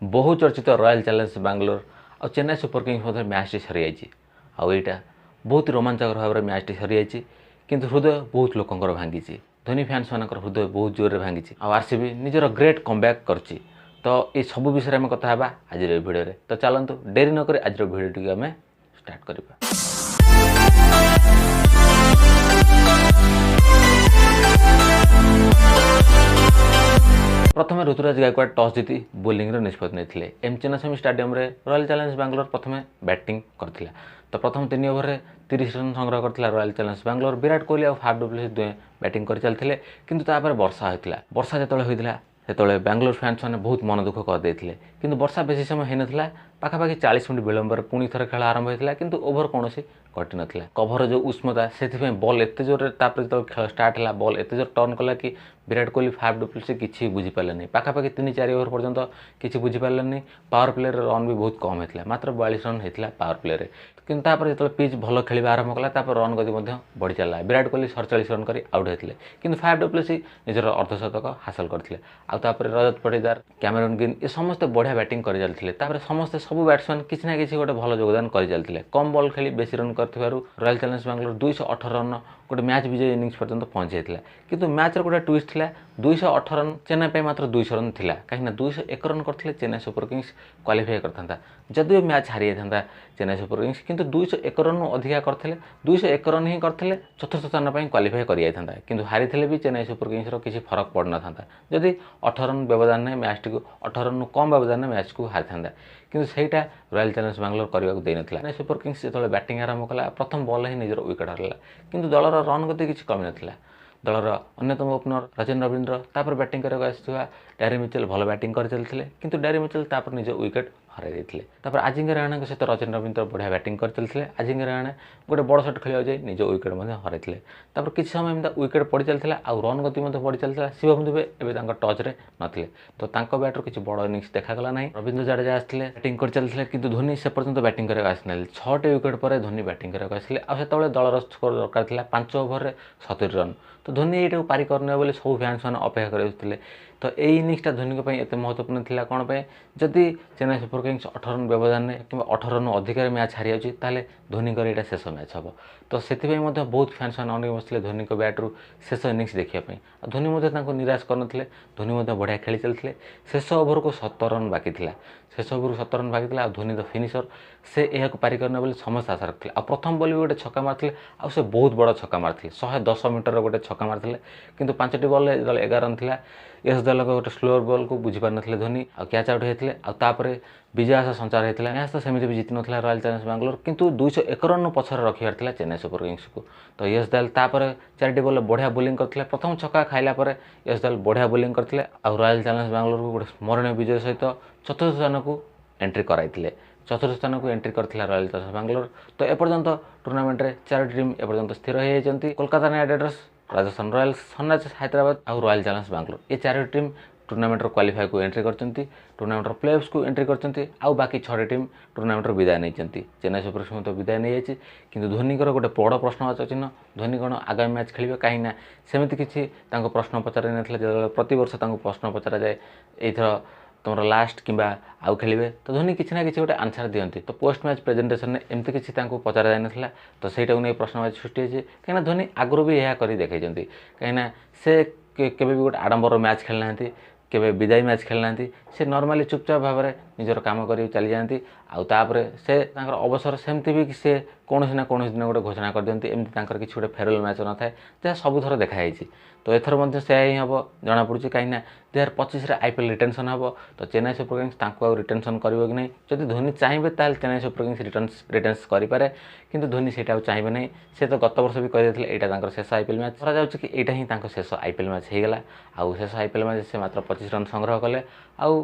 बहु चर्चित royal Challengers Bangalore और चेन्नई सुपर किंग्स मध्य मैच सरी जाइए बहुत रोमांचकर भाव में मैच सरी जाइए किंतु हृदय बहुत लोकंर भांगी धोनी फैंस मान हृदय बहुत जोर भांगी आरसीबी निजर ग्रेट कमबैक करछि तो ये सब विषय में कथा आज भिडियो तो चलतु डेरी नक आज भिडियो आम स्टार्ट करवा। प्रथम ऋतुराज गायकवाड़ टॉस जीति बोलिंग निष्पत्ति नहीं एम चिन्नास्वामी स्टेडियम रे रॉयल चैलेंजर्स बैंगलोर प्रथम बैटिंग करथिला तो प्रथम 3 ओवर में 30 रन संग्रह करथिला रॉयल चैलेंजर्स बैंगलोर विराट कोहली और फाफ डुप्लेसिस दुए बैटिंग कर चलते किंतु तापर वर्षा होता वर्षा जो होता से बैंगलोर फैंस मैंने बहुत मन दुख करदे किंतु वर्षा बेसी समय होता पाखापाखि 40 मिनट विलंब पुणी थर खेल आरंभ होता किंतु ओभर कौन कटि नाला कभर जो उष्मता से बॉल एत जोर जो खेल स्टार्ट है बॉल एत जोर टर्न कला कि विराट कोहली फाफ डुप्लेसिस किसी बुझीपारे पाखापाखि 3-4 ओवर पर्यंत किसी बुझीपारे पावर प्ले रन भी बहुत कम होता मात्र 42 रन होता पावर प्ले किंतु जो पिच भल खेल आरंभ कला रन गति बढ़ी चलला विराट कोहली 47 रन कर आउट होते किंतु फाफ डुप्लेसिस निजर अर्धशतक हासिल करते रजत पटीदार कैमेरन ग्रीन ये समस्ते बढ़िया बैटिंग कर चलते समस्ते सब बैट्समैन किसी ना किसी गोटे भल योगदान कर चलते कम बॉल खेली बेसी रन कर रॉयल चैलेंजर्स बैंगलोर 218 रन गोटे मैच विजय इनिंग्स पर्यंत पहुँची जाता किंतु मैच गोटे ट्विस्ट था 208 रन चेन्नई मात्र 200 रन था कहीं 201 रन करते चेन्नई सुपर किंग्स क्वालिफाई करता जदिव मैच हारी जाता चेन्नई सुपर किंग्स किंतु 201 रन अधिका करते 201 रन ही करते चतुर्थ स्थान पर क्वालिफाई कर जाता किंतु हारी भी चेन्नई सुपर किंग्स किसी फरक पड़ ना जदि 18 रन व्यवधान में मैच टी 18 रन कम व्यवधान में मैच को हारी था किंतु सहीटा रॉयल चैलेंजर्स बैंगलोर करने को देना चेन्नई सुपर किंग्स जो बैटिंग आरंभ कला प्रथम बॉल ही निजर विकेट हरला किंतु दलर रन गति किसी कमी नाला दलर अन्यतम ओपनर राजेंद्र रवींद्र तापर बैटिंग करने आसुवा डैरी मिचेल भल बैटिंग कर चलते किंतु डैरी मिचेल तापर निज विकेट हराई देते अजिंक्य रहाणे सहित राजेंद्र रवींद्र बढ़िया बैटिंग कर चलते अजिंक्य रहाणे गोटे बड़ शट खेल जाए निज विकेट हराई किसी समय एमती विकेट पड़ चलता आउ रन गति बढ़ी चलता शिवम दुबे एवं टच में नथिले तो बैटर किसी बड़ इनिंग्स देखागला ना रवींद्र जडेजा आसते बैटिंग कर चलते किंतु धोनी से पर्यंत बैटिंग करने आसना 6टी विकेट पर धोनी बैटिंग करने आसते आते दलर स्कोर दरकार था 5 ओवर में 70 रन तो धोनी ये पारी करने बोले सब फैंस मैंने अपेक्षा कर तो यही इनिंग्सटा धोनी एत महत्वपूर्ण था कौन पे जदि चेन्नई सुपर किंग्स 18 रन व्यवधान कि 18 रन अधिकार मैच हारी जाए धोनी यहाँ शेष मैच हम तो से बहुत फैंस मैंने अनेक बसते धोनी बैट्रु शेष इनिंग्स देखापी धोनी निराश करते धोनी बढ़िया खेली चलते शेष ओवर को 70 रन बाकी था शेष ओवर को 70 रन बाकी था धोनी द फिनिशर से यह पारी करने बोले समस्त आशा रखते प्रथम बॉल भी गोटे छक्का मारते से बहुत बड़ छक्का मारते 110 मीटर गोटे छक्का मारते किंतु 5टी बॉल 11 रन था यश दल गोटे स्लोअर बॉल को बुझीपार ना धोनी आ कैच आउट होते आउे विजय आशा संचार होता मैच तो सेमती भी जीति ना रॉयल चैलेंजर्स बैंगलोर किंतु 201 रन पछर रखार था चेन्नई सुपर किंग्स को तो यश दल तापर 4टी बॉल बढ़िया बोलिंग करते प्रथम छक्का खाइला यश दल बढ़िया बोलिंग करते रॉयल चैलेंजर्स बैंगलोर को गोटे स्मरणीय विजय सहित चतुर्थ स्थान को एंट्री कराई चतुर्थ स्थान को एंट्री करथिला रॉयल चैलेंजर्स बैंगलोर तो एपर्यंत टूर्नामेंट रे 4टी टीम एपर्यंत स्थिर हो जाइछन्ती Kolkata Knight Riders Rajasthan Royals Sunrisers Hyderabad और रॉयल चैलेंजर्स बैंगलोर ये 4टी टीम टूर्नामेंट क्वालिफाई को एंट्री करछन्ती टूर्नामेंट प्लेऑफ्स को एंट्री करछन्ती आउ बाकी 6टी टीम टूर्नामेंट विदाय नहीं चेन्नई सुपर किंग्स तो विदाय नहीं जाइए किंतु धोनी गोटे बड़ प्रश्नवाचक चिन्ह धोनी कौन आगामी मैच खेलिबे कहीं सेमती किसी प्रश्न पचार ना प्रति वर्ष प्रश्न पचरा जाए एथर तुम लास्ट कि आउ खेलिए तो धोनी किसी ना कि गोटे आंसर दिखती तो पोस्ट मैच प्रेजेंटेशन में एमती किसी पचरा जाए तो सहीटा नहीं प्रश्नवाची सृष्टि होती कहीं धोनी आगुरी भी यह कर देखते कहीं से केवे भी गोटे आडंबर मैच खेल ना केवे विदायी मैच खेल ना से नॉर्मली चुपचाप भाव में निजर काम कर चली जाती आउे से अवसर सेमती भी से कौन ना कौन दिन गोटे घोषणा कर दिखती एमती किसी गोटे फेयरवेल मैच न थाए जहाँ सबुथर देखाई तो एथर से ही हम जमापड़ी कहीं 2025 आईपीएल रिटेंशन हम तो चेन्नई सुपर किंग्स रिटेंशन कर कि नहीं जब धोनी चाहिए ताल चेन्नई सुपर किंग्स रिटेन्स करें किंतु धोनी से चाहिए नहीं से तो गत वर्ष भी कहते यहाँ शेष आईपीएल मैच करा कि यहाँ ही शेष आईपीएल मैच होगला आउ शेष आईपीएल मैच से मात्र 25 रन संग्रह कले आउ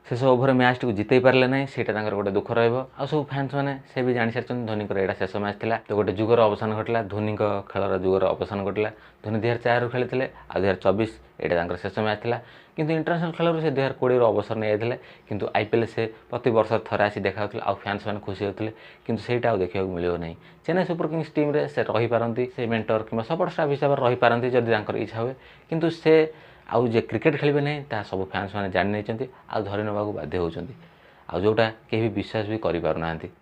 शेष ओभर मैच टी जितई पारे ना से गोटे दुख रहा सब फैंस मैंने से भी जानी सारी धोनी यहाँ शेष मैच था तो गोटे जुगर अवसान घटला धोनी खेलर जुगर अवसान घटला धोनी 2004 खेली आ 2024 यहाँ शेष मैच था किंतु इंटरनेशनल खेल से 2020 अवसर नहीं जाते किंतु आईपीएल से प्रति वर्ष थरे आसी देखा आ फैंस मैंने खुशी होते किंतु सेटा देखा मिलो ना चेन्नई सुपर किंग्स टीम से रही पारती से मेंटर कि सपोर्ट स्टाफ हिसाब से रही पारती जदि इच्छा हुए किंतु से आउ जे क्रिकेट खेलिबे नहीं ता सब फैंस मैंने जानी नहीं आ धरी नवाक बाध्य होती आ जोटा कहीं विश्वास भी करें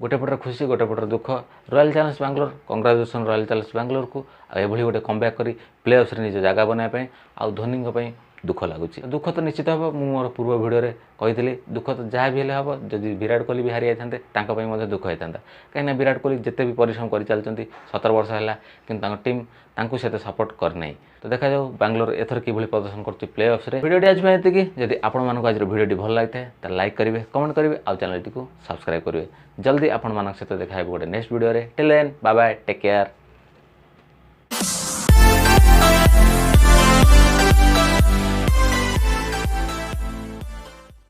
गोटे पटर खुशी गोटे पटर दुख royal Challengers Bangalore congratulation royal Challengers Bangalore को आभली गोटे कमबैक कर प्ले ऑफ्स निज जगह बनाया आ धोनी दुख लगुच दुख तो निश्चित हम मोर पूर्व भिडियो कही दुख तो जहाँ भी हम जदि विराट कोहली भी हारी जाते दुख होता कहीं विराट कोहली जिते भी परिश्रम कर चलती 17 वर्ष है कि टीम तांकु से सपोर्ट करना तो देखा जाऊ बैंगलोर एथर किभली प्रदर्शन कर प्ले ऑफ्स भिडियो आज ये जदि आपण आज भिडियो भल लगी तो लाइक करेंगे कमेंट करेंगे आउ चैनल को सब्सक्राइब करेंगे जल्दी आपण सहित देखा गोटे next video till then bye bye take care.